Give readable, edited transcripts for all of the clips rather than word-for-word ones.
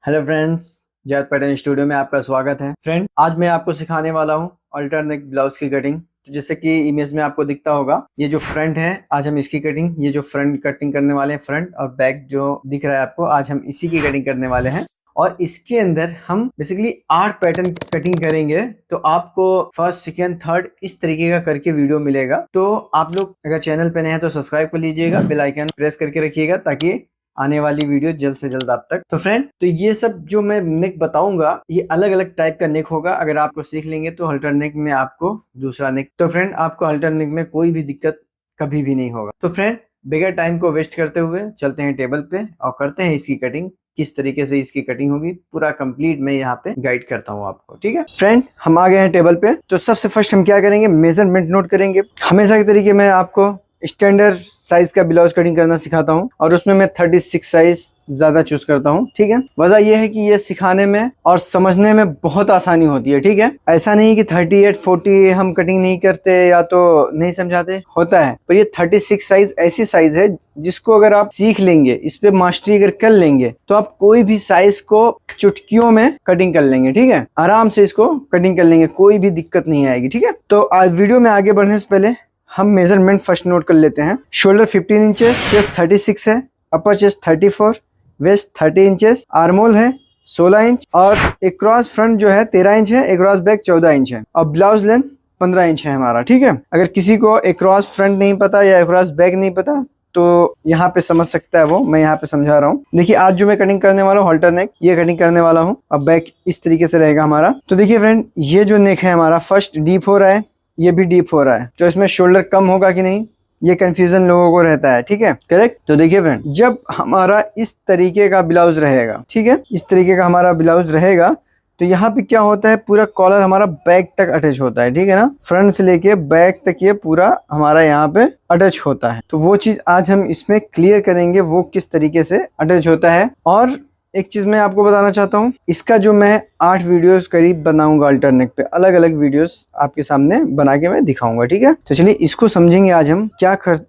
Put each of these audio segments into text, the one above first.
Hello friends, Zaid pattern studio में आपका स्वागत है। फ्रेंड, आज मैं आपको सिखाने वाला हूँ अल्टरनेट ब्लाउज की कटिंग। तो जैसे कि इमेज में आपको दिखता होगा, ये जो फ्रंट है, आज हम इसकी कटिंग, ये जो फ्रंट कटिंग करने वाले हैं, फ्रंट और बैक जो दिख रहा है आपको, आज हम इसी की कटिंग करने वाले हैं। और इसके अंदर हम बेसिकली 8 पैटर्न कटिंग करेंगे। तो आपको फर्स्ट, सेकेंड, थर्ड इस तरीके का करके वीडियो मिलेगा। तो आप लोग अगर चैनल पे नए हैं तो सब्सक्राइब कर लीजिएगा, बेल आइकन प्रेस करके रखिएगा ताकि आने वाली वीडियो जल्द से जल्द आप तक। तो फ्रेंड, तो ये सब जो मैं नेक बताऊंगा, ये अलग अलग टाइप का नेक होगा। अगर आपको सीख लेंगे तो अल्टर नेक में आपको दूसरा नेक, तो फ्रेंड आपको अल्टर नेक में कोई भी दिक्कत कभी भी नहीं होगा। तो फ्रेंड, बगैर टाइम को वेस्ट करते हुए चलते हैं टेबल पे और करते हैं इसकी कटिंग। किस तरीके से इसकी कटिंग होगी पूरा कंप्लीट मैं यहाँ पे गाइड करता हूँ आपको। ठीक है फ्रेंड, हम आ गए हैं टेबल पे। तो सबसे फर्स्ट हम क्या करेंगे, मेजरमेंट नोट करेंगे। हमेशा के तरीके मैं आपको स्टैंडर्ड साइज का ब्लाउज कटिंग करना सिखाता हूँ और उसमें मैं 36 साइज ज्यादा चूज करता हूँ। ठीक है, वजह यह है कि ये सिखाने में और समझने में बहुत आसानी होती है। ठीक है, ऐसा नहीं कि 38, 40 हम कटिंग नहीं करते या तो नहीं समझाते, होता है। पर ये 36 साइज ऐसी साइज है जिसको अगर आप सीख लेंगे, इस पे मास्टरी अगर कर लेंगे, तो आप कोई भी साइज को चुटकियों में कटिंग कर लेंगे। ठीक है, आराम से इसको कटिंग कर लेंगे, कोई भी दिक्कत नहीं आएगी। ठीक है, तो आज वीडियो में आगे बढ़ने से पहले हम मेजरमेंट फर्स्ट नोट कर लेते हैं। शोल्डर 15 इंचेस, चेस्ट 36 है, upper chest 34, waist 30 inches, armhole है 16 इंच और एक क्रॉस फ्रंट जो है 13 इंच है, एक क्रॉस बैक 14 इंच है और ब्लाउज लेंथ 15 इंच है हमारा। ठीक है, अगर किसी को एक क्रॉस फ्रंट नहीं पता या एक क्रॉस बैक नहीं पता तो यहाँ पे समझ सकता है, वो मैं यहाँ पे समझा रहा हूँ। देखिए, आज जो मैं कटिंग करने वाला हूँ अल्टर नेक, ये कटिंग करने वाला हूँ। अब बैक इस तरीके से रहेगा हमारा। तो देखिए फ्रेंड, ये जो नेक है हमारा, फर्स्ट डीप हो रहा है, ये भी डीप हो रहा है, तो इसमें शोल्डर कम होगा कि नहीं, ये कंफ्यूजन लोगों को रहता है। ठीक है, करेक्ट। तो देखिए फ्रेंड, जब हमारा इस तरीके का ब्लाउज रहेगा, ठीक है, इस तरीके का हमारा ब्लाउज रहेगा, तो यहाँ पे क्या होता है, पूरा कॉलर हमारा बैक तक अटैच होता है। ठीक है ना, फ्रंट से लेके बैक तक ये पूरा हमारा यहाँ पे अटैच होता है। तो वो चीज आज हम इसमें क्लियर करेंगे, वो किस तरीके से अटैच होता है। और एक चीज मैं आपको बताना चाहता हूँ, इसका जो मैं 8 वीडियोस करीब बनाऊंगा अल्टरनेट पे, अलग अलग वीडियोस आपके सामने बना के मैं दिखाऊंगा। ठीक है, तो चलिए इसको समझेंगे आज हम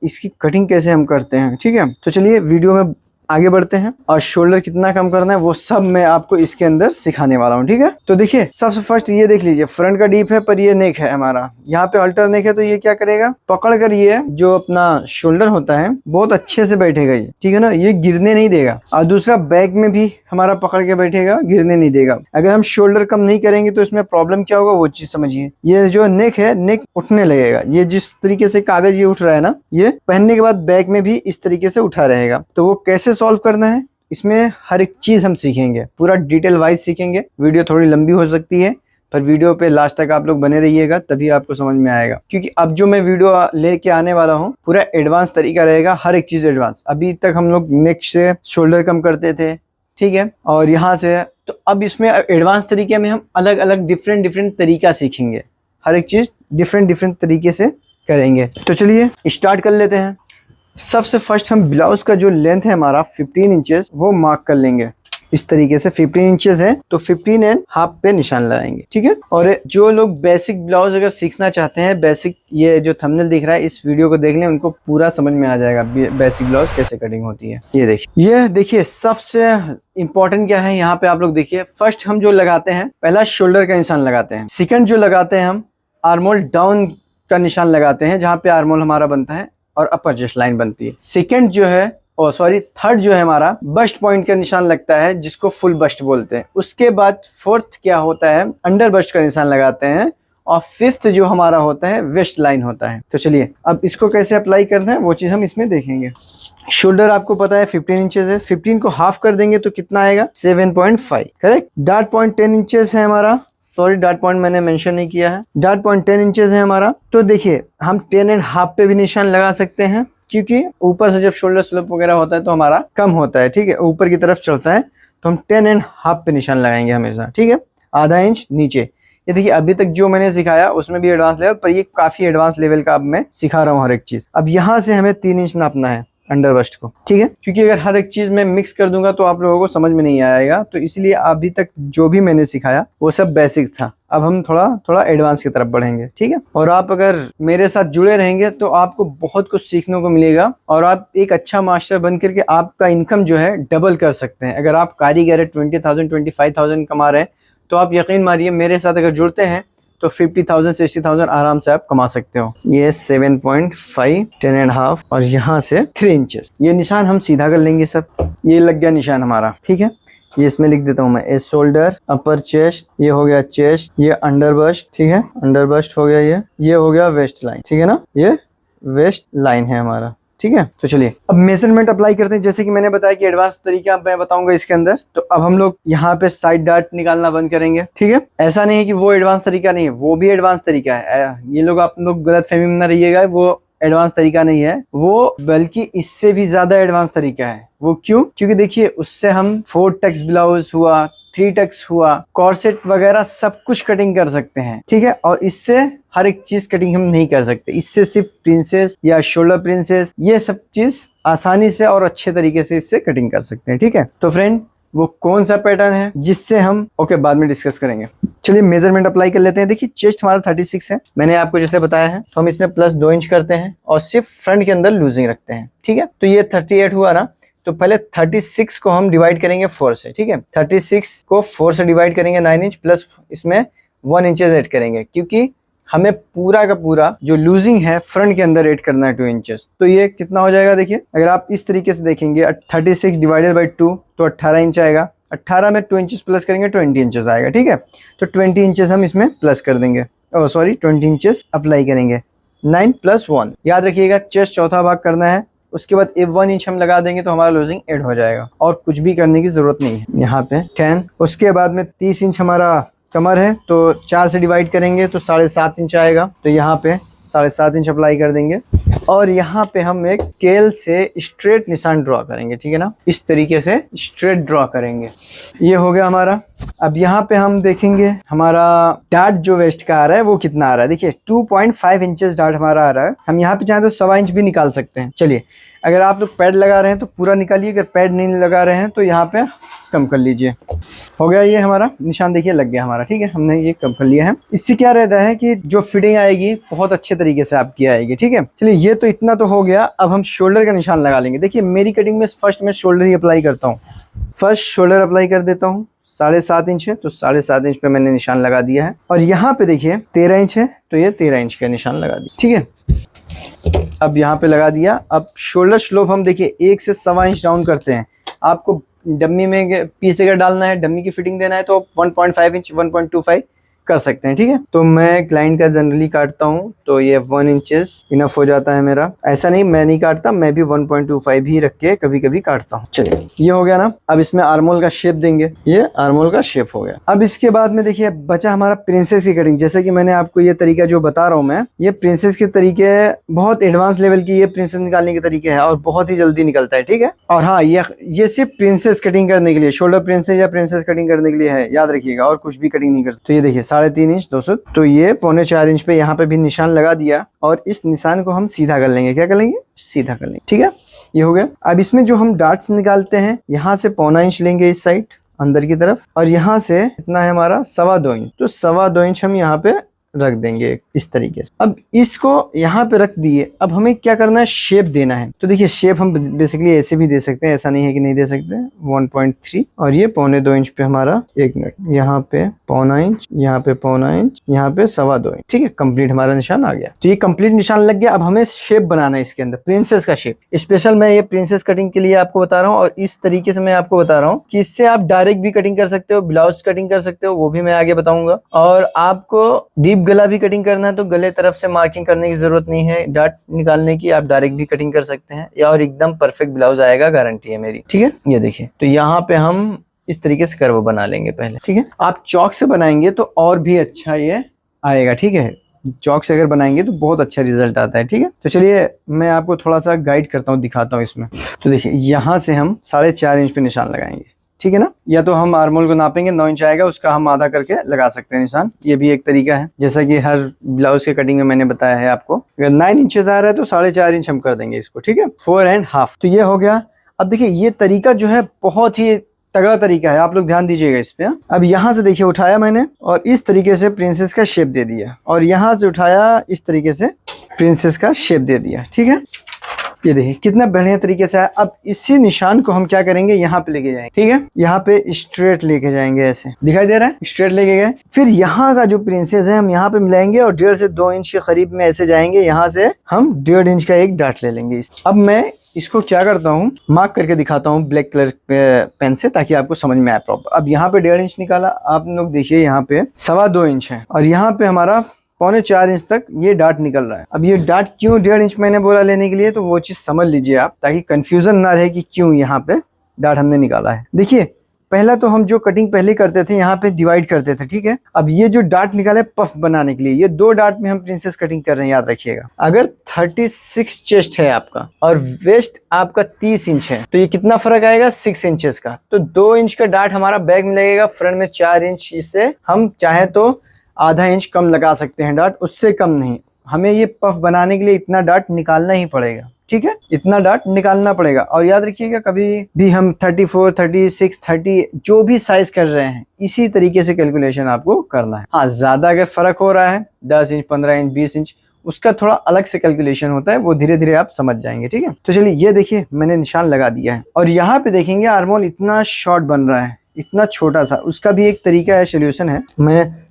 इसकी कटिंग कैसे हम करते हैं। ठीक है, तो चलिए वीडियो में आगे बढ़ते हैं और शोल्डर कितना कम करना है वो सब मैं आपको इसके अंदर सिखाने वाला हूँ। ठीक है, तो देखिए सबसे फर्स्ट ये देख लीजिए, फ्रंट का डीप है पर ये नेक है हमारा, यहाँ पे अल्टर नेक है। तो ये क्या करेगा, पकड़ कर ये जो अपना शोल्डर होता है बहुत अच्छे से बैठेगा ये। ठीक है ना, ये गिरने नहीं देगा। और दूसरा बैक में भी हमारा पकड़ के बैठेगा, गिरने नहीं देगा। अगर हम शोल्डर कम नहीं करेंगे तो इसमें प्रॉब्लम क्या होगा वो चीज समझिए। ये जो नेक है, नेक उठने लगेगा। ये जिस तरीके से कागज ये उठ रहा है ना, ये पहनने के बाद बैक में भी इस तरीके से उठा रहेगा। तो वो कैसे सॉल्व करना है, इसमें हर एक चीज हम सीखेंगे, पूरा डिटेल वाइज सीखेंगे। वीडियो थोड़ी लंबी हो सकती है पर वीडियो पे लास्ट तक आप लोग बने रहिएगा, तभी आपको समझ में आएगा। क्योंकि अब जो मैं वीडियो लेके आने वाला हूँ पूरा एडवांस तरीका रहेगा, हर एक चीज एडवांस। अभी तक हम लोग नेक से शोल्डर कम करते थे, ठीक है, और यहाँ से, तो अब इसमें एडवांस तरीके में हम अलग अलग डिफरेंट तरीका सीखेंगे, हर एक चीज डिफरेंट तरीके से करेंगे। तो चलिए स्टार्ट कर लेते हैं। सबसे फर्स्ट हम ब्लाउज का जो लेंथ है हमारा 15 इंचेस वो मार्क कर लेंगे। इस तरीके से 15 इंचेस है तो 15 एंड हाफ पे निशान लगाएंगे। ठीक है, और जो लोग बेसिक ब्लाउज अगर सीखना चाहते हैं, बेसिक ये जो थंबनेल दिख रहा है इस वीडियो को देख लें, उनको पूरा समझ में आ जाएगा बेसिक ब्लाउज कैसे कटिंग होती है। ये देखिए सबसे इंपॉर्टेंट क्या है यहाँ पे, आप लोग देखिए। फर्स्ट हम जो लगाते हैं, पहला शोल्डर का निशान लगाते हैं। सेकंड जो लगाते हैं हम आर्मोल डाउन का निशान लगाते हैं, जहाँ पे आर्मोल हमारा बनता है और अपर चेस्ट लाइन बनती है। सेकंड जो है, थर्ड जो है हमारा बस्ट पॉइंट का निशान लगता है, जिसको फुल बस्ट बोलते हैं। उसके बाद फोर्थ क्या होता है, अंडर बस्ट का निशान लगाते हैं। और फिफ्थ जो हमारा होता है वेस्ट लाइन होता है। तो चलिए अब इसको कैसे अप्लाई करना है वो चीज हम इसमें देखेंगे। शोल्डर आपको पता है 15 इंचेस है, 15 को हाफ कर देंगे तो कितना आएगा 7.5, करेक्ट। डार्ट पॉइंट 10 इंचेस है हमारा, सॉरी डार्ट पॉइंट मैंने मेंशन नहीं किया है, डार्ट पॉइंट 10 इंचेस है हमारा। तो देखिए हम 10 एंड हाफ पे भी निशान लगा सकते हैं, क्योंकि ऊपर से जब शोल्डर स्लोप वगैरह होता है तो हमारा कम होता है, ठीक है, ऊपर की तरफ चलता है, तो हम 10 एंड हाफ पे निशान लगाएंगे हमेशा। ठीक है, आधा इंच नीचे। ये देखिए अभी तक जो मैंने सिखाया उसमें भी एडवांस लेवल, पर ये काफी एडवांस लेवल का अब मैं सिखा रहा हूँ हर एक चीज। अब यहाँ से हमें 3 इंच नापना है, अंडर बस्ट को, ठीक है। क्योंकि अगर हर एक चीज मैं मिक्स कर दूंगा तो आप लोगों को समझ में नहीं आएगा, तो इसलिए अभी तक जो भी मैंने सिखाया वो सब बेसिक था। अब हम थोड़ा थोड़ा एडवांस की तरफ बढ़ेंगे, ठीक है। और आप अगर मेरे साथ जुड़े रहेंगे तो आपको बहुत कुछ सीखने को मिलेगा और आप एक अच्छा मास्टर बन करके आपका इनकम जो है डबल कर सकते हैं। अगर आप कारीगर 20,000 25,000 कमा रहे हैं तो आप यकीन मानिए मेरे साथ अगर जुड़ते हैं तो 50,000 60,000 आराम से आप कमा सकते हो। ये 7.5 10.5 और यहाँ से 3 इंचेस, ये निशान हम सीधा कर लेंगे सब। ये लग गया निशान हमारा, ठीक है। ये इसमें लिख देता हूँ मैं, ए शोल्डर, अपर चेस्ट, ये हो गया चेस्ट, ये अंडर बस्ट, ठीक है, अंडर बस्ट हो गया, ये हो गया वेस्ट लाइन, ठीक है ना, ये वेस्ट लाइन है हमारा, ठीक है। तो चलिए अब मेजरमेंट अप्लाई करते हैं। जैसे कि मैंने बताया कि एडवांस तरीका मैं बताऊंगा इसके अंदर। तो अब हम लोग यहाँ पे साइड डार्ट निकालना बंद करेंगे, ठीक है। ऐसा नहीं है कि वो एडवांस तरीका नहीं है, वो भी एडवांस तरीका है। ये लोग आप लोग गलत फहमी में ना रहिएगा, वो एडवांस तरीका नहीं है वो, बल्कि इससे भी ज्यादा एडवांस तरीका है। वो क्यों? क्योंकि देखिए उससे हम 4 टक्स ब्लाउज हुआ, 3 टक्स हुआ, कॉर्सेट वगैरह सब कुछ कटिंग कर सकते हैं, ठीक है। और इससे हर एक चीज कटिंग हम नहीं कर सकते। इससे सिर्फ प्रिंसेस या शोल्डर प्रिंसेस ये सब चीज आसानी से और अच्छे तरीके से इससे कटिंग कर सकते हैं, ठीक है। तो फ्रेंड वो कौन सा पैटर्न है जिससे हम बाद में डिस्कस करेंगे। चलिए मेजरमेंट अप्लाई कर लेते हैं। देखिए चेस्ट हमारा 36 है, मैंने आपको जैसे बताया है, तो हम इसमें प्लस 2 इंच करते हैं और सिर्फ फ्रंट के अंदर लूजिंग रखते हैं, ठीक है। तो ये 38 हुआ ना, तो पहले 36 को हम डिवाइड करेंगे 4 से, ठीक है। 36 को 4 से डिवाइड करेंगे 9 इंच, प्लस इसमें 1 इंचेस ऐड करेंगे, क्योंकि हमें पूरा का पूरा जो लूजिंग है फ्रंट के अंदर ऐड करना है 2 इंचेस। तो ये कितना हो जाएगा, देखिए अगर आप इस तरीके से देखेंगे 36 डिवाइडेड बाई 2 तो 18 इंच आएगा। 18 में 2 इंचेस प्लस करेंगे 20 इंचेस आएगा, ठीक है। तो 20 इंचेस हम इसमें प्लस कर देंगे, 20 इंचेस अप्लाई करेंगे। 9 + 1 याद रखिएगा, चेस्ट चौथा भाग करना है। उसके बाद 1 इंच हम लगा देंगे तो हमारा लूजिंग ऐड हो जाएगा और कुछ भी करने की जरूरत नहीं है। यहाँ पे 10, उसके बाद में 30 इंच हमारा कमर है, तो 4 से डिवाइड करेंगे तो 7.5 इंच आएगा। तो यहाँ पे 7.5 इंच अप्लाई कर देंगे और यहाँ पे हम एक स्केल से स्ट्रेट निशान ड्रॉ करेंगे, ठीक है ना, इस तरीके से स्ट्रेट ड्रॉ करेंगे। ये हो गया हमारा। अब यहाँ पे हम देखेंगे हमारा डार्ट जो वेस्ट का आ रहा है वो कितना आ रहा है। देखिए 2.5 इंचेस डार्ट हमारा आ रहा है। हम यहाँ पे चाहें तो 1.25 इंच भी निकाल सकते हैं। चलिए अगर आप लोग पैड लगा रहे हैं तो पूरा निकालिए, अगर पैड नहीं लगा रहे हैं तो यहाँ पे कम कर लीजिए। हो गया ये हमारा निशान, देखिए लग गया हमारा, ठीक है, हमने ये कम कर लिया है। इससे क्या रहता है कि जो फिटिंग आएगी बहुत अच्छे तरीके से आपकी आएगी, ठीक है। चलिए ये तो इतना तो हो गया। अब हम शोल्डर का निशान लगा लेंगे। देखिए मेरी कटिंग में फर्स्ट मैं शोल्डर ही अप्लाई करता हूँ। फर्स्ट शोल्डर अप्लाई कर देता हूँ, 7.5 इंच है तो 7.5 इंच पे मैंने निशान लगा दिया है। और यहाँ पे देखिए 13 इंच है तो ये 13 इंच का निशान लगा दिया, ठीक है। अब यहाँ पे लगा दिया। अब शोल्डर स्लोप हम देखिए 1 से 1.25 इंच डाउन करते हैं। आपको डम्मी में पीस अगर डालना है, डम्मी की फिटिंग देना है तो 1.5 इंच 1.25 कर सकते हैं, ठीक है। तो मैं क्लाइंट का जनरली काटता हूँ तो ये 1 इंचेस इनफ हो जाता है मेरा। ऐसा नहीं मैं नहीं काटता, मैं भी 1.25 भी रख के कभी कभी काटता हूँ। चलिए ये हो गया ना। अब इसमें आर्मोल का शेप देंगे, ये आर्मोल का शेप हो गया। अब इसके बाद में देखिए बचा हमारा प्रिंसेस की कटिंग। जैसे कि मैंने आपको ये तरीका जो बता रहा हूँ मैं, ये प्रिंसेस के तरीके बहुत एडवांस लेवल की ये प्रिंसेस निकालने के तरीके है और बहुत ही जल्दी निकलता है, ठीक है। और हाँ ये सिर्फ प्रिंसेस कटिंग करने के लिए, शोल्डर प्रिंसेस या प्रिंसेस कटिंग करने के लिए है, याद रखिएगा, और कुछ भी कटिंग नहीं कर सकते। तो ये देखिए 3.5 इंच 200, तो ये 3.25 इंच पे यहाँ पे भी निशान लगा दिया और इस निशान को हम सीधा कर लेंगे। क्या कर लेंगे? सीधा कर लेंगे, ठीक है। ये हो गया। अब इसमें जो हम डार्ट्स निकालते हैं, यहाँ से 0.25 इंच लेंगे इस साइड अंदर की तरफ और यहाँ से इतना है हमारा 2.25 इंच, तो 2.25 इंच हम यहाँ पे रख देंगे इस तरीके से। अब इसको यहाँ पे रख दिए। अब हमें क्या करना है? शेप देना है। तो देखिए शेप हम बेसिकली ऐसे भी दे सकते हैं, ऐसा नहीं है कि नहीं दे सकते। 1.3 और ये 0.25 इंच पे हमारा 1 मिनट, यहाँ पे 0.25 इंच, यहाँ पे 0.25 इंच, यहाँ पे 2.25 इंच, ठीक है। कंप्लीट हमारा निशान आ गया। तो ये कंप्लीट निशान लग गया। अब हमें शेप बनाना है इसके अंदर, प्रिंसेस का शेप। स्पेशल मैं ये प्रिंसेस कटिंग के लिए आपको बता रहा हूँ और इस तरीके से मैं आपको बता रहा हूँ कि इससे आप डायरेक्ट भी कटिंग कर सकते हो, ब्लाउज कटिंग कर सकते हो, वो भी मैं आगे बताऊंगा। और आपको डीप गला भी कटिंग करना है तो गले तरफ से मार्किंग करने की जरूरत नहीं है डार्ट निकालने की, आप डायरेक्ट भी कटिंग कर सकते हैं और एकदम परफेक्ट ब्लाउज आएगा, गारंटी है मेरी, ठीक है। ये देखिए, तो यहाँ पे हम इस तरीके से कर्व बना लेंगे पहले, ठीक है। आप चौक से बनाएंगे तो और भी अच्छा ये आएगा, ठीक है। चौक से अगर बनाएंगे तो बहुत अच्छा रिजल्ट आता है, ठीक है। तो चलिए मैं आपको थोड़ा सा गाइड करता हूँ, दिखाता हूँ इसमें। तो देखिए यहाँ से हम 4.5 इंच पे निशान लगाएंगे, ठीक है ना। या तो हम आर्मोल को नापेंगे 9 इंच आएगा, उसका हम आधा करके लगा सकते हैं निशान, ये भी एक तरीका है। जैसा कि हर ब्लाउज के कटिंग में मैंने बताया है आपको, अगर 9 इंचेस आ रहा है तो 4.5 इंच हम कर देंगे इसको, ठीक है, 4.5। तो ये हो गया। अब देखिए ये तरीका जो है बहुत ही तगड़ा तरीका है, आप लोग ध्यान दीजिएगा इस पे। अब यहाँ से देखिए उठाया मैंने और इस तरीके से प्रिंसेस का शेप दे दिया, और यहाँ से उठाया इस तरीके से प्रिंसेस का शेप दे दिया, ठीक है। ये देखिए कितना बढ़िया तरीके से है। अब इसी निशान को हम क्या करेंगे, यहाँ पे लेके जाएंगे, ठीक है, यहाँ पे स्ट्रेट लेके जाएंगे, ऐसे दिखाई दे रहा है, स्ट्रेट लेके गए। फिर यहाँ का जो प्रिंसेस है हम यहाँ पे मिलाएंगे और 1.5 से 2 इंच के करीब में ऐसे जाएंगे, यहाँ से हम 1.5 इंच का एक डाट ले लेंगे। अब मैं इसको क्या करता हूँ, मार्क करके दिखाता हूँ ब्लैक कलर पेन से, ताकि आपको समझ में आए प्रॉपर। अब यहाँ पे 1.5 इंच निकाला, आप लोग देखिए यहाँ पे 2.25 इंच है, और यहाँ पे हमारा 3.25 इंच तक ये डाट निकल रहा है। अब ये डाट क्यों 1.5 इंच मैंने बोला लेने के लिए, तो वो चीज समझ लीजिए आप, ताकि कंफ्यूजन ना रहे कि क्यों यहाँ पे डाट हमने निकाला है। देखिए पहला तो हम जो कटिंग पहले करते थे यहाँ पे डिवाइड करते थे, ठीक है। अब ये जो डाट निकाले पफ बनाने के लिए, ये 2 डाट में हम प्रिंसेस कटिंग कर रहे हैं, याद रखिएगा। अगर 36 चेस्ट है आपका और वेस्ट आपका 30 इंच है, तो ये कितना फर्क आएगा, 6 इंचेस का। तो 2 इंच का डाट हमारा बैक में लगेगा, फ्रंट में 4 इंच, इससे हम चाहे तो आधा इंच कम लगा सकते हैं डाट, उससे कम नहीं। हमें ये पफ बनाने के लिए इतना डाट निकालना ही पड़ेगा, ठीक है, इतना डाट निकालना पड़ेगा। और याद रखिएगा कभी भी हम 34, 36, 30 जो भी साइज कर रहे हैं, इसी तरीके से कैलकुलेशन आपको करना है। हाँ, ज्यादा अगर फर्क हो रहा है 10 इंच, 15 इंच, 20 इंच, उसका थोड़ा अलग से कैलकुलेशन होता है, वो धीरे धीरे आप समझ जाएंगे, ठीक है। तो चलिए ये देखिए मैंने निशान लगा दिया है, और यहाँ पे देखेंगे आर्मोल इतना शॉर्ट बन रहा है, इतना छोटा सा, उसका भी एक तरीका है, सोल्यूशन है। मैं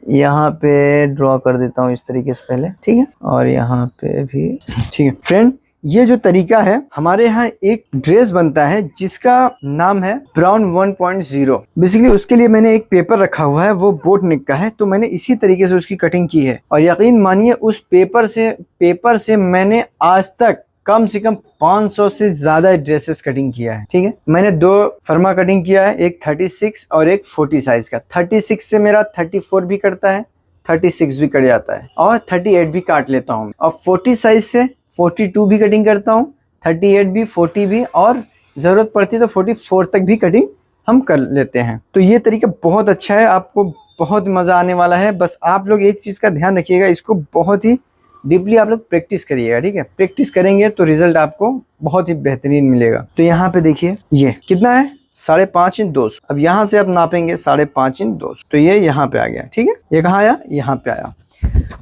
यहाँ पे ड्रॉ कर देता हूँ इस तरीके से पहले, ठीक है, और यहाँ पे भी, ठीक है। फ्रेंड ये जो तरीका है, हमारे यहाँ एक ड्रेस बनता है जिसका नाम है ब्राउन 1.0। बेसिकली उसके लिए मैंने एक पेपर रखा हुआ है, वो बोट नेक का है, तो मैंने इसी तरीके से उसकी कटिंग की है। और यकीन मानिए उस पेपर से मैंने आज तक कम से कम 500 से ज्यादा ड्रेसेस कटिंग किया है, ठीक है। मैंने 2 फर्मा कटिंग किया है, एक 36 और एक 40 साइज का। 36 से मेरा 34 भी कटता है, 36 भी कट जाता है, और 38 भी काट लेता हूँ। और 40 साइज से 42 भी कटिंग करता हूँ, 38 भी, 40 भी, और जरूरत पड़ती है तो 44 तक भी कटिंग हम कर लेते हैं। तो ये तरीका बहुत अच्छा है, आपको बहुत मजा आने वाला है। बस आप लोग एक चीज का ध्यान रखिएगा, इसको बहुत ही डीपली आप लोग प्रैक्टिस करिएगा, ठीक है। प्रैक्टिस करेंगे तो रिजल्ट आपको बहुत ही बेहतरीन मिलेगा। तो यहाँ पे देखिए ये कितना है, 5.5 इंच 200। अब यहाँ से आप नापेंगे 5.5 इंच 200, तो ये यहाँ पे आ गया, ठीक है। ये कहाँ आया, यहाँ पे आया।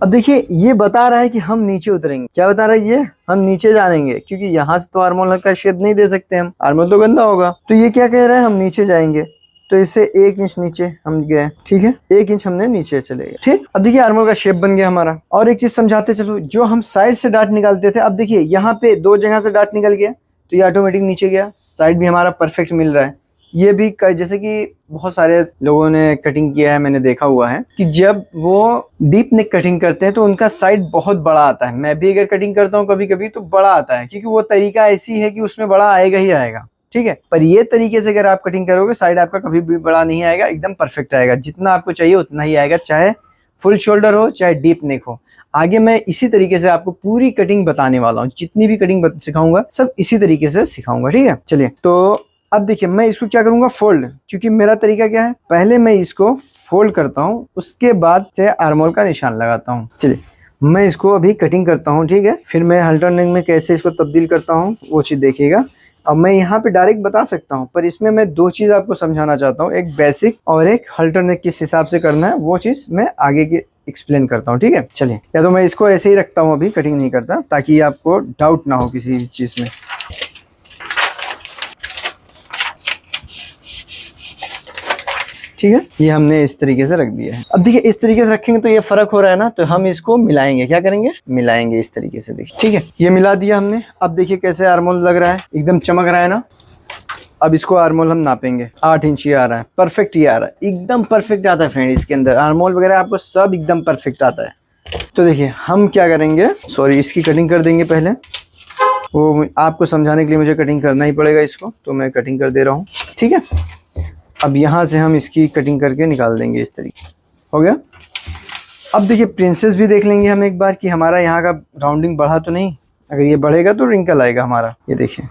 अब देखिए ये बता रहा है कि हम नीचे उतरेंगे, क्या बता रहा है ये, हम नीचे जाएंगे, क्योंकि यहाँ से तो आर्मोल का शेप नहीं दे सकते हम, आर्मोल तो गंदा होगा। तो ये क्या कह रहा है, हम नीचे जाएंगे, तो इससे 1 इंच नीचे हम गए, ठीक है, 1 इंच हमने नीचे चले गए, ठीक। अब देखिए आर्मोल का शेप बन गया हमारा। और एक चीज समझाते चलो, जो हम साइड से डाट निकालते थे, अब देखिए यहाँ पे 2 जगह से डाट निकल गया, तो ये ऑटोमेटिक नीचे गया, साइड भी हमारा परफेक्ट मिल रहा है। ये भी जैसे कि बहुत सारे लोगों ने कटिंग किया है, मैंने देखा हुआ है कि जब वो डीप नेक कटिंग करते हैं तो उनका साइड बहुत बड़ा आता है। मैं भी अगर कटिंग करता हूँ कभी कभी तो बड़ा आता है, क्योंकि वो तरीका ऐसी है कि उसमें बड़ा आएगा ही आएगा, ठीक है। पर ये तरीके से अगर आप कटिंग करोगे, साइड आपका कभी भी बड़ा नहीं आएगा, एकदम परफेक्ट आएगा, जितना आपको चाहिए उतना ही आएगा, चाहे फुल शोल्डर हो चाहे डीप नेक हो। आगे मैं इसी तरीके से आपको पूरी कटिंग बताने वाला हूँ, जितनी भी कटिंग सिखाऊंगा सब इसी तरीके से सिखाऊंगा, ठीक है। चलिए तो अब देखिए मैं इसको क्या करूंगा, फोल्ड, क्योंकि मेरा तरीका क्या है, पहले मैं इसको फोल्ड करता हूँ, उसके बाद से आर्मोल का निशान लगाता हूँ। चलिए मैं इसको अभी कटिंग करता हूँ, ठीक है, फिर मैं हल्टर नेक में कैसे इसको तब्दील करता हूँ वो चीज देखिएगा। अब मैं यहाँ पे डायरेक्ट बता सकता हूँ, पर इसमें मैं 2 चीज आपको समझाना चाहता हूँ, एक बेसिक और एक हल्टर नेक किस हिसाब से करना है, वो चीज मैं आगे की एक्सप्लेन करता हूँ, ठीक है। चलिए, या तो मैं इसको ऐसे ही रखता हूँ, अभी कटिंग नहीं करता, ताकि आपको डाउट ना हो किसी चीज में। ठीक है, ये हमने इस तरीके से रख दिया है। अब देखिए इस तरीके से रखेंगे तो ये फर्क हो रहा है ना, तो हम इसको मिलाएंगे, क्या करेंगे, मिलाएंगे इस तरीके से, देखिए, ठीक है, ये मिला दिया हमने। अब देखिए कैसे आर्मोल लग रहा है, एकदम चमक रहा है ना। अब इसको आर्मोल हम नापेंगे, 8 इंच ही आ रहा है, परफेक्ट ही आ रहा है, एकदम परफेक्ट आता है फ्रेंड। इसके अंदर आर्मोल वगैरह आपको सब एकदम परफेक्ट आता है। तो देखिए हम क्या करेंगे, सॉरी इसकी कटिंग कर देंगे पहले, वो आपको समझाने के लिए मुझे कटिंग करना ही पड़ेगा इसको, तो मैं कटिंग कर दे रहा हूँ, ठीक है। अब यहाँ से हम इसकी कटिंग करके निकाल देंगे, इस तरीके हो गया। अब देखिए प्रिंसेस भी देख लेंगे हम एक बार कि हमारा यहाँ का राउंडिंग बढ़ा तो नहीं, अगर ये बढ़ेगा तो रिंकल आएगा हमारा। ये देखिए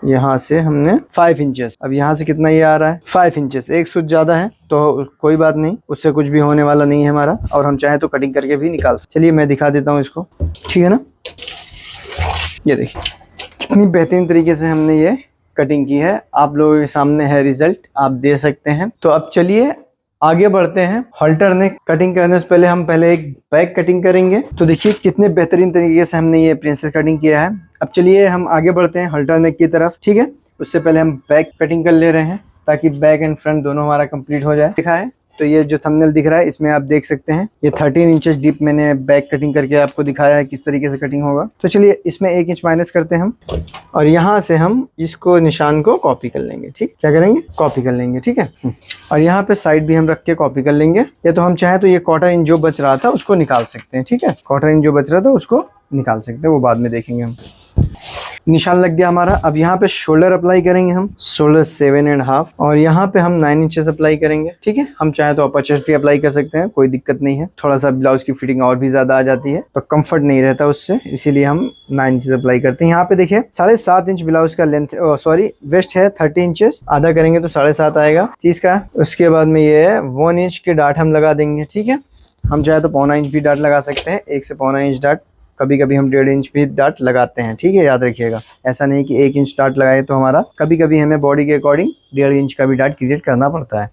यहाँ से हमने 5 इंचेस, अब यहाँ से कितना ये आ रहा है 5 इंचेस, एक सूत ज्यादा है तो कोई बात नहीं, उससे कुछ भी होने वाला नहीं है हमारा, और हम चाहे तो कटिंग करके भी निकाल सकते। चलिए मैं दिखा देता हूँ इसको, ठीक है ना। ये देखिए कितनी बेहतरीन तरीके से हमने ये कटिंग की है, आप लोगों के सामने है रिजल्ट, आप दे सकते हैं। तो अब चलिए आगे बढ़ते हैं। हॉल्टर नेक कटिंग करने से पहले एक बैक कटिंग करेंगे। तो देखिए कितने बेहतरीन तरीके से हमने ये प्रिंसेस कटिंग किया है। अब चलिए हम आगे बढ़ते हैं हॉल्टर नेक की तरफ, ठीक है। उससे पहले हम बैक कटिंग कर ले रहे हैं ताकि बैक एंड फ्रंट दोनों हमारा कंप्लीट हो जाए। दिखा है तो ये जो थंबनेल दिख रहा है इसमें आप देख सकते हैं ये 13 इंचेस डीप मैंने बैक कटिंग करके आपको दिखाया है किस तरीके से कटिंग होगा। तो चलिए इसमें 1 इंच माइनस करते हैं हम, और यहाँ से हम इसको निशान को कॉपी कर लेंगे। ठीक, क्या करेंगे, कॉपी कर लेंगे, ठीक है। और यहाँ पे साइड भी हम रख के कॉपी कर लेंगे, या तो हम चाहे तो ये 1/4 इंच जो बच रहा था उसको निकाल सकते हैं, ठीक है। 1/4 इंच जो बच रहा था उसको निकाल सकते हैं, वो बाद में देखेंगे हम। निशान लग गया हमारा। अब यहाँ पे शोल्डर अप्लाई करेंगे हम, शोल्डर 7.5, और यहाँ पे हम 9 इंचेस अप्लाई करेंगे, ठीक है। हम चाहे तो अपर चेस्ट भी अप्लाई कर सकते हैं, कोई दिक्कत नहीं है। थोड़ा सा ब्लाउज की फिटिंग और भी ज्यादा आ जाती है तो कंफर्ट नहीं रहता उससे, इसीलिए हम 9 इंचेस अप्लाई करते हैं। यहाँ पे देखिए 7.5 इंच ब्लाउज का लेंथ, सॉरी वेस्ट है 30 इंचेस, आधा करेंगे तो 7.5 आएगा 30 का। उसके बाद में ये 1 इंच के डाट हम लगा देंगे, ठीक है। हम चाहे तो 1/4 इंच भी डाट लगा सकते हैं, 1 से 1/4 इंच डाट, कभी कभी हम 1.5 इंच भी डाट लगाते हैं, ठीक है। याद रखिएगा, ऐसा नहीं कि 1 इंच डाट लगाए तो हमारा, कभी कभी हमें बॉडी के अकॉर्डिंग 1.5 इंच का भी डाट क्रिएट करना पड़ता है।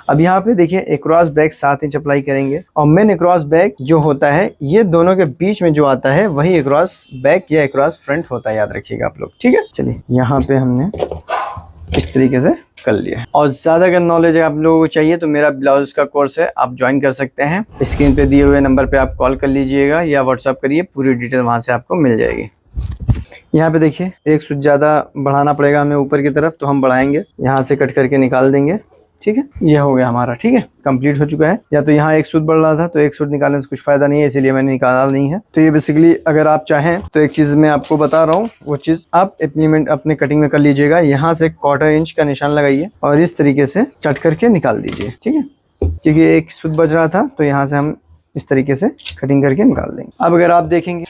अब यहाँ पे देखिए एक्रॉस बैक 7 इंच अप्लाई करेंगे, और मेन एक्रॉस बैक जो होता है ये दोनों के बीच में जो आता है वही एक्रॉस बैक या एक्रॉस फ्रंट होता है, याद रखिएगा आप लोग, ठीक है। चलिए यहाँ पे हमने इस तरीके से कर लिया है। और ज्यादा अगर नॉलेज आप लोगों को चाहिए तो मेरा ब्लाउज का कोर्स है, आप ज्वाइन कर सकते हैं। स्क्रीन पे दिए हुए नंबर पे आप कॉल कर लीजिएगा या व्हाट्सअप करिए, पूरी डिटेल वहां से आपको मिल जाएगी। यहाँ पे देखिए एक सूत ज्यादा बढ़ाना पड़ेगा हमें ऊपर की तरफ, तो हम बढ़ाएंगे, यहाँ से कट करके निकाल देंगे, ठीक है। ये हो गया हमारा, ठीक है, कंप्लीट हो चुका है। या तो यहाँ एक सूत बढ़ रहा था तो एक सूत निकालने से कुछ फायदा नहीं है, इसीलिए मैंने निकाला नहीं है। तो ये बेसिकली अगर आप चाहें तो एक चीज मैं आपको बता रहा हूँ, वो चीज आप इम्प्लीमेंट अपने कटिंग में कर लीजिएगा। यहाँ से 1/4 इंच का निशान लगाइए और इस तरीके से कट करके निकाल दीजिए, ठीक है। क्योंकि एक सूत बच रहा था तो यहाँ से हम इस तरीके से कटिंग करके निकाल देंगे। अब अगर आप देखेंगे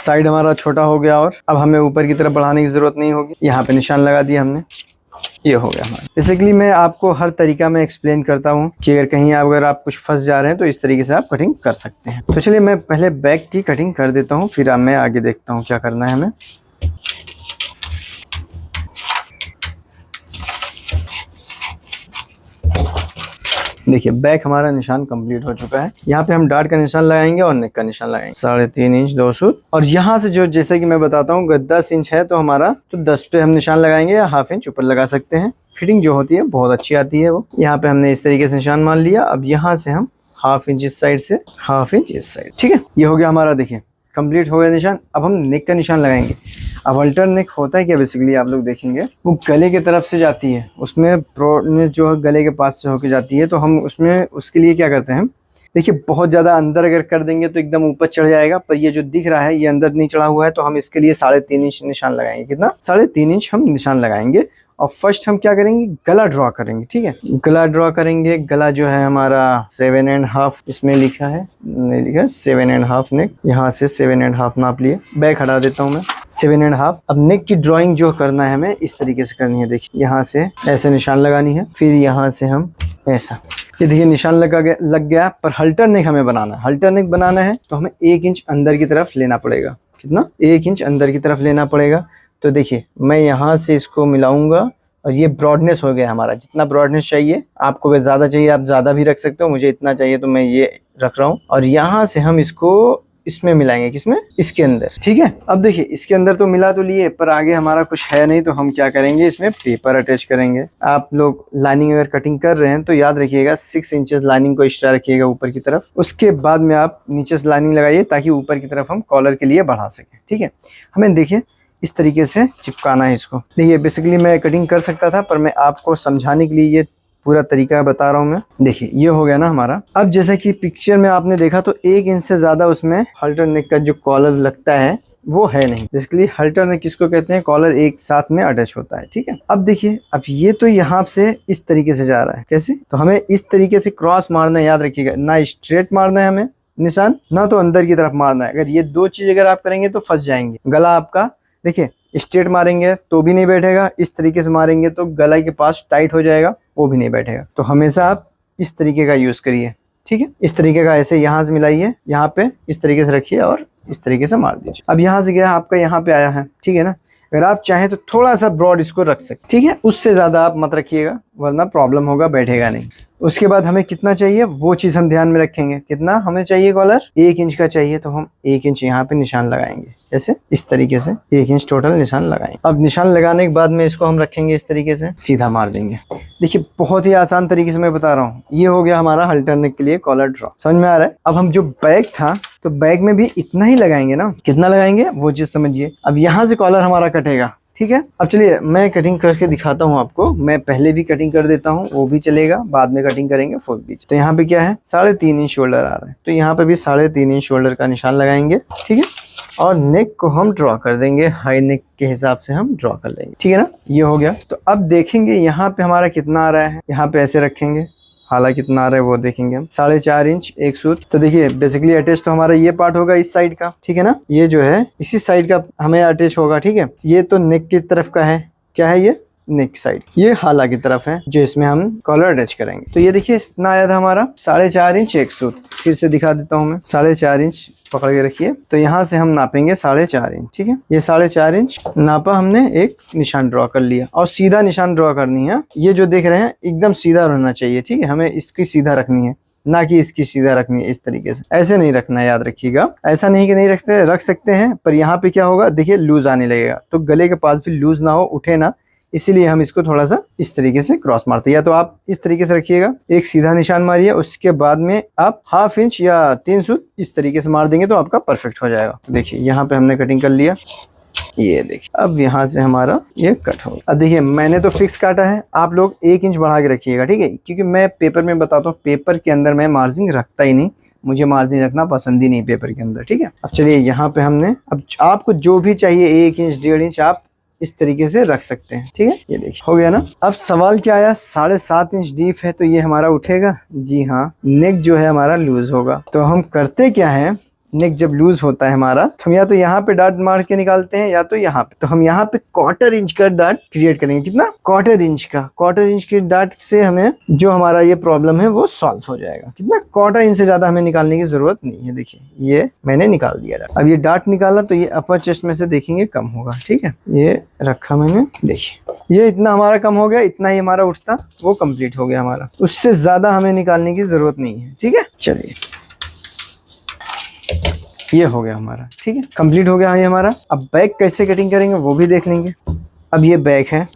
साइड हमारा छोटा हो गया और अब हमें ऊपर की तरफ बढ़ाने की जरूरत नहीं होगी। यहाँ पे निशान लगा दिया हमने, ये हो गया हमारा। बेसिकली मैं आपको हर तरीका में एक्सप्लेन करता हूँ कि अगर कहीं अगर आप कुछ फंस जा रहे हैं तो इस तरीके से आप कटिंग कर सकते हैं। तो चलिए मैं पहले बैक की कटिंग कर देता हूँ, फिर मैं आगे देखता हूँ क्या करना है हमें। देखिए बैक हमारा निशान कंप्लीट हो चुका है। यहाँ पे हम डार्ट का निशान लगाएंगे और नेक का निशान लगाएंगे, 3.5 इंच 2 सूत। और यहाँ से जो जैसे कि मैं बताता हूँ 10 इंच है तो हमारा, तो 10 पे हम निशान लगाएंगे या 1/2 इंच ऊपर लगा सकते हैं। फिटिंग जो होती है बहुत अच्छी आती है वो। यहाँ पे हमने इस तरीके से निशान मान लिया। अब यहाँ से हम 1/2 इंच इस साइड से 1/2 इंच इस साइड, ठीक है। ये हो गया हमारा, देखिए कंप्लीट हो गया निशान। अब हम नेक का निशान लगाएंगे। अब अल्टर नेक होता है क्या, बेसिकली आप लोग देखेंगे वो गले की तरफ से जाती है, उसमें ब्रॉडनेस जो है गले के पास से होके जाती है। तो हम उसमें उसके लिए क्या करते हैं, देखिए बहुत ज़्यादा अंदर अगर कर देंगे तो एकदम ऊपर चढ़ जाएगा, पर ये जो दिख रहा है ये अंदर नहीं चढ़ा हुआ है, तो हम इसके लिए 3.5 इंच निशान लगाएंगे। कितना, 3.5 इंच हम निशान लगाएंगे। और फर्स्ट हम क्या करेंगे, गला ड्रॉ करेंगे, ठीक है। गला ड्रॉ करेंगे। गला जो है हमारा 7.5, इसमें लिखा है, नहीं लिखा है, 7.5 नेक। यहाँ से 7.5 नाप लिए। बैक हटा देता हूँ मैं, 7.5। अब नेक की ड्राइंग जो करना है हमें इस तरीके से करनी है। देखिए यहाँ से ऐसे निशान लगानी है, फिर यहाँ से हम ऐसा, ये देखिए निशान लग गया। पर हल्टर नेक हमें बनाना है। हल्टर नेक बनाना है तो हमें 1 इंच अंदर की तरफ लेना पड़ेगा। कितना, 1 इंच अंदर की तरफ लेना पड़ेगा। तो देखिए मैं यहाँ से इसको मिलाऊंगा और ये ब्रॉडनेस हो गया हमारा। जितना ब्रॉडनेस चाहिए आपको, अगर ज़्यादा चाहिए आप ज़्यादा भी रख सकते हो, मुझे इतना चाहिए तो मैं ये रख रहा हूँ। और यहाँ से हम इसको इसमें मिलाएंगे, किसमें, इसके अंदर, ठीक है। अब देखिए इसके अंदर तो मिला तो लिए, पर आगे हमारा कुछ है नहीं, तो हम क्या करेंगे, इसमें पेपर अटैच करेंगे। आप लोग लाइनिंग अगर कटिंग कर रहे हैं तो याद रखिएगा 6 इंचेस लाइनिंग को एक्स्ट्रा रखिएगा ऊपर की तरफ। उसके बाद में आप नीचे से लाइनिंग लगाइए ताकि ऊपर की तरफ हम कॉलर के लिए बढ़ा सकें, ठीक है। हमें देखिए इस तरीके से चिपकाना है इसको। देखिए बेसिकली मैं कटिंग कर सकता था, पर मैं आपको समझाने के लिए ये पूरा तरीका बता रहा हूँ मैं। देखिए ये हो गया ना हमारा। अब जैसा कि पिक्चर में आपने देखा तो 1 इंच से ज्यादा उसमें हल्टर नेक का जो कॉलर लगता है वो है नहीं। बेसिकली हल्टर नेक किसको कहते हैं, कॉलर एक साथ में अटैच होता है, ठीक है। अब देखिए, अब ये तो यहाँ से इस तरीके से जा रहा है, कैसे, तो हमें इस तरीके से क्रॉस मारना है। याद रखिएगा, ना स्ट्रेट मारना है हमें निशान, ना तो अंदर की तरफ मारना है। अगर ये 2 चीज अगर आप करेंगे तो फंस जाएंगे। गला आपका देखिए स्ट्रेट मारेंगे तो भी नहीं बैठेगा, इस तरीके से मारेंगे तो गला के पास टाइट हो जाएगा, वो भी नहीं बैठेगा। तो हमेशा आप इस तरीके का यूज करिए, ठीक है। इस तरीके का ऐसे यहाँ से मिलाइए, यहाँ पे इस तरीके से रखिए और इस तरीके से मार दीजिए। अब यहाँ से गया आपका यहाँ पे आया है, ठीक है ना। अगर आप चाहें तो थोड़ा सा ब्रॉड इसको रख सकते, ठीक है। उससे ज्यादा आप मत रखिएगा वरना प्रॉब्लम होगा, बैठेगा नहीं। उसके बाद हमें कितना चाहिए वो चीज हम ध्यान में रखेंगे। कितना हमें चाहिए कॉलर, 1 इंच का चाहिए, तो हम 1 इंच यहाँ पे निशान लगाएंगे, जैसे इस तरीके से 1 इंच टोटल निशान लगाएंगे। अब निशान लगाने के बाद में इसको हम रखेंगे इस तरीके से, सीधा मार देंगे। देखिए बहुत ही आसान तरीके से मैं बता रहा हूँ। ये हो गया हमारा अल्टरनेट के लिए कॉलर ड्रॉ, समझ में आ रहा है। अब हम जो बैक था तो बैक में भी इतना ही लगाएंगे ना, कितना लगाएंगे वो चीज समझिए। अब यहाँ से कॉलर हमारा कटेगा, ठीक है। अब चलिए मैं कटिंग करके दिखाता हूँ आपको। मैं पहले भी कटिंग कर देता हूँ, वो भी चलेगा, बाद में कटिंग करेंगे फुल बीच। तो यहाँ पे क्या है, 3.5 इंच शोल्डर आ रहा है, तो यहाँ पे भी 3.5 इंच शोल्डर का निशान लगाएंगे, ठीक है। और नेक को हम ड्रॉ कर देंगे, हाई नेक के हिसाब से हम ड्रॉ कर लेंगे, ठीक है ना। ये हो गया। तो अब देखेंगे यहाँ पे हमारा कितना आ रहा है, यहाँ पे ऐसे रखेंगे, हालांकि कितना आ रहा है वो देखेंगे हम। 4.5 इंच एक सूत। तो देखिए बेसिकली अटैच तो हमारा ये पार्ट होगा इस साइड का, ठीक है ना। ये जो है इसी साइड का हमें अटैच होगा, ठीक है। ये तो नेक की तरफ का है, क्या है ये, नेक साइड। ये हाला की तरफ है जो इसमें हम कॉलर अटैच करेंगे। तो ये देखिए इतना आया था हमारा 4.5 इंच एक सूत। फिर से दिखा देता हूँ मैं, 4.5 इंच पकड़ के रखिए। तो यहाँ से हम नापेंगे 4.5 इंच, ठीक है। ये 4.5 इंच नापा हमने, एक निशान ड्रॉ कर लिया और सीधा निशान ड्रॉ करनी है। ये जो देख रहे हैं एकदम सीधा रहना चाहिए, ठीक है। हमें इसकी सीधा रखनी है, ना कि इसकी सीधा रखनी है। इस तरीके से ऐसे नहीं रखना, याद रखिएगा। ऐसा नहीं कि नहीं रख सकते हैं, पर यहाँ पे क्या होगा देखिए, लूज आने लगेगा। तो गले के पास भी लूज ना हो, उठे ना, इसीलिए हम इसको थोड़ा सा इस तरीके से क्रॉस मारते हैं। या तो आप इस तरीके से रखिएगा, एक सीधा निशान मारिए, उसके बाद में आप 1/2 इंच या 3 सूत इस तरीके से मार देंगे तो आपका परफेक्ट हो जाएगा। तो देखिए यहाँ पे हमने कटिंग कर लिया, ये देखिए। अब यहाँ से हमारा ये कट हो गया। अब देखिए मैंने तो फिक्स काटा है, आप लोग 1 इंच बढ़ा के रखिएगा, ठीक है। क्योंकि मैं पेपर में बताता हूँ, पेपर के अंदर मैं मार्जिन रखता ही नहीं, मुझे मार्जिन रखना पसंद ही नहीं पेपर के अंदर, ठीक है। अब चलिए यहाँ पे हमने, अब आपको जो भी चाहिए 1 इंच 1.5 इंच आप इस तरीके से रख सकते हैं, ठीक है। ये देखिए हो गया ना। अब सवाल क्या आया, 7.5 इंच डीप है तो ये हमारा उठेगा, जी हाँ। नेक जो है हमारा लूज होगा। तो हम करते क्या है, नेक जब लूज होता है हमारा, तो हम या तो यहाँ पे डाट मार के निकालते हैं या तो यहाँ पे। तो हम यहाँ पे 1/4 इंच का डाट क्रिएट करेंगे। कितना, 1/4 इंच का। 1/4 इंच के डाट से हमें जो हमारा ये प्रॉब्लम है वो सॉल्व हो जाएगा। कितना, 1/4 इंच से ज्यादा हमें निकालने की जरूरत नहीं है। देखिए ये मैंने निकाल दिया डाट। अब ये डाट निकाला तो ये अपर चेस्ट में से देखेंगे कम होगा, ठीक है। ये रखा मैंने, देखिए ये इतना हमारा कम हो गया, इतना ही हमारा उठता वो कंप्लीट हो गया हमारा। उससे ज्यादा हमें निकालने की जरूरत नहीं है, ठीक है। चलिए ये हो गया हमारा, ठीक है, कंप्लीट हो गया ये हमारा। अब बैक कैसे कटिंग करेंगे वो भी देख लेंगे। अब ये बैक है,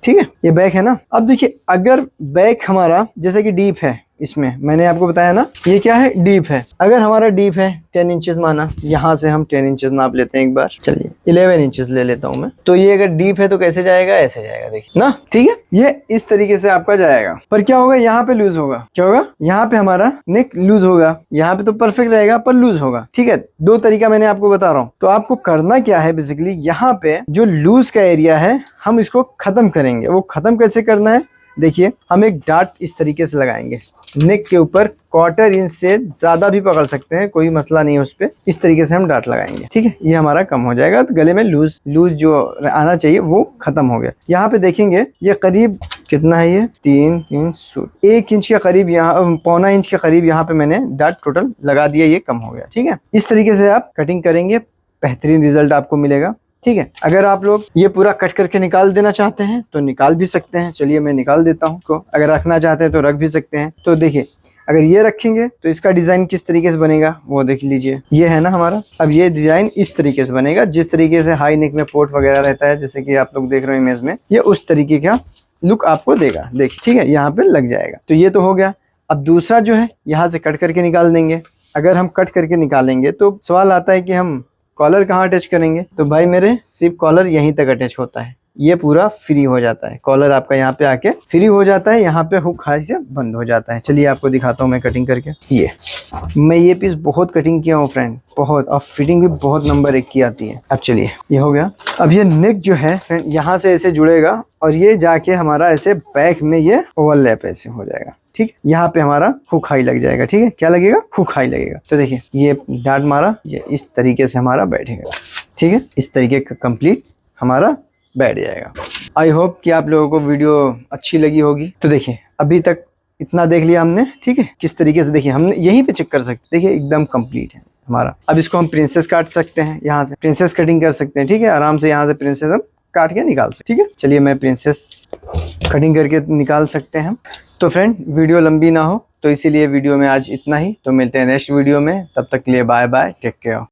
ठीक है, ये बैक है ना। अब देखिए अगर बैक हमारा जैसे कि डीप है, इसमें मैंने आपको बताया ना ये क्या है, डीप है। अगर हमारा डीप है 10 इंचेस माना, यहाँ से हम 10 इंचेस नाप लेते हैं एक बार। चलिए 11 इंचेस ले लेता हूँ मैं। तो ये अगर डीप है तो कैसे जाएगा, ऐसे जाएगा, देखिए ना, ठीक है। ये इस तरीके से आपका जाएगा। पर क्या होगा, यहाँ पे लूज होगा। क्या होगा, यहाँ पे हमारा नेक लूज होगा। यहाँ पे तो परफेक्ट रहेगा पर लूज होगा, ठीक है। 2 तरीका मैंने आपको बता रहा हूँ। तो आपको करना क्या है, बेसिकली यहाँ पे जो लूज का एरिया है हम इसको खत्म करेंगे। वो खत्म कैसे करना है, देखिए हम एक डाट इस तरीके से लगाएंगे नेक के ऊपर। 1/4 इंच से ज्यादा भी पकड़ सकते हैं, कोई मसला नहीं है उस पर। इस तरीके से हम डाट लगाएंगे, ठीक है। ये हमारा कम हो जाएगा, तो गले में लूज जो आना चाहिए वो खत्म हो गया। यहाँ पे देखेंगे ये करीब कितना है, ये 3 इंच सूट, 1 इंच के करीब, यहाँ 1.25 इंच के करीब यहाँ पे मैंने डाट टोटल लगा दिया, ये कम हो गया, ठीक है। इस तरीके से आप कटिंग करेंगे, बेहतरीन रिजल्ट आपको मिलेगा, ठीक है। अगर आप लोग ये पूरा कट करके निकाल देना चाहते हैं तो निकाल भी सकते हैं। चलिए मैं निकाल देता हूँ को। अगर रखना चाहते हैं तो रख भी सकते हैं। तो देखिए अगर ये रखेंगे तो इसका डिजाइन किस तरीके से बनेगा वो देख लीजिए। ये है ना हमारा, अब ये डिजाइन इस तरीके से बनेगा, जिस तरीके से हाई नेक में पोर्ट वगैरह रहता है, जैसे कि आप लोग देख रहे हो इमेज में, ये उस तरीके का लुक आपको देगा। देखिए ठीक है, यहाँ पे लग जाएगा। तो ये तो हो गया। अब दूसरा जो है यहाँ से कट करके निकाल देंगे। अगर हम कट करके निकालेंगे तो सवाल आता है कि हम कॉलर कहाँ अटैच करेंगे। तो भाई मेरे सिर्फ कॉलर यहीं तक अटैच होता है, ये पूरा फ्री हो जाता है। कॉलर आपका यहाँ पे आके फ्री हो जाता है, यहाँ पे हुक हाई से बंद हो जाता है। चलिए आपको दिखाता हूँ मैं कटिंग करके। ये मैं ये पीस बहुत कटिंग किया हूँ फ्रेंड, बहुत, और फिटिंग भी बहुत नंबर 1 की आती है। अब चलिए ये हो गया। अब ये नेक जो है फ्रेंड यहाँ से ऐसे जुड़ेगा और ये जाके हमारा ऐसे बैक में ये ओवरलैप ऐसे हो जाएगा, ठीक। यहाँ पे हमारा हुक हाई लग जाएगा, ठीक है। क्या लगेगा, हुक हाई लगेगा। तो देखिए ये डाट मारा, ये इस तरीके से हमारा बैठेगा, ठीक है। इस तरीके का कंप्लीट हमारा बैठ जाएगा। आई होप कि आप लोगों को वीडियो अच्छी लगी होगी। तो देखिए अभी तक इतना देख लिया हमने, ठीक है। किस तरीके से देखिए हमने यहीं पे चेक कर सकते, देखिए एकदम कंप्लीट है हमारा। अब इसको हम प्रिंसेस काट सकते हैं, यहाँ से प्रिंसेस कटिंग कर सकते हैं, ठीक है। आराम से यहाँ से प्रिंसेस हम काट के निकाल सकते, ठीक है। चलिए मैं प्रिंसेस कटिंग करके निकाल सकते हैं हम। तो फ्रेंड वीडियो लंबी ना हो तो इसीलिए वीडियो में आज इतना ही। तो मिलते हैं नेक्स्ट वीडियो में, तब तक के लिए बाय बाय, टेक केयर।